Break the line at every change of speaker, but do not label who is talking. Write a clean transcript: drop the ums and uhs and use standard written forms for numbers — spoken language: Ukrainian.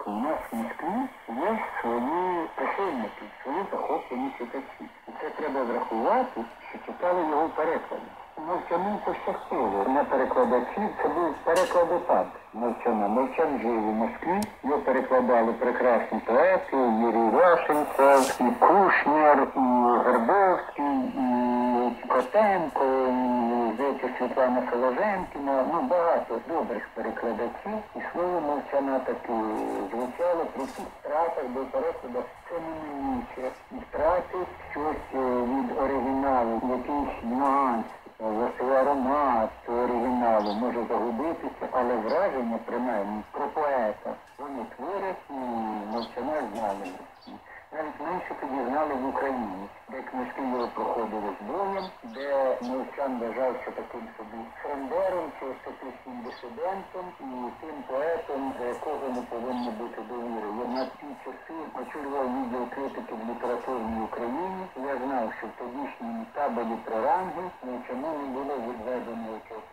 У нас в Москві є свої прихильники, свої захоплені читачі. І це треба врахувати, що читали його переклади. Мовчану пощастило. На перекладачів це був перекладопад Мовчана. Мовчан жив у Москві, його перекладали прекрасні поети, Юрій Рашенко, і Кушнєр, і Горбовський, і Котенко, і, здається, Світлана Соложенкіна. Ну, багато добрих перекладачів. І слово Мовчана таки звучало при всіх втратах до перекладу. Це неминуче. Втратить щось від оригіналу, якийсь нюанс. Власний аромат оригіналу може загубитися, але враження, принаймні, про поета вони творять і Мовчана знали. Навіть менше тоді знали в Україні, де книжки його проходили з боєм, де Мовчан вважався таким собі фрондером чи остаточним дисидентом і тим поетом, до якого не повинно бути довіри. Я на ті часи очолював відділ критики в літературній Україні. Я знав, що в тодішньому табелі про ранги Мовчану не було відведено якесь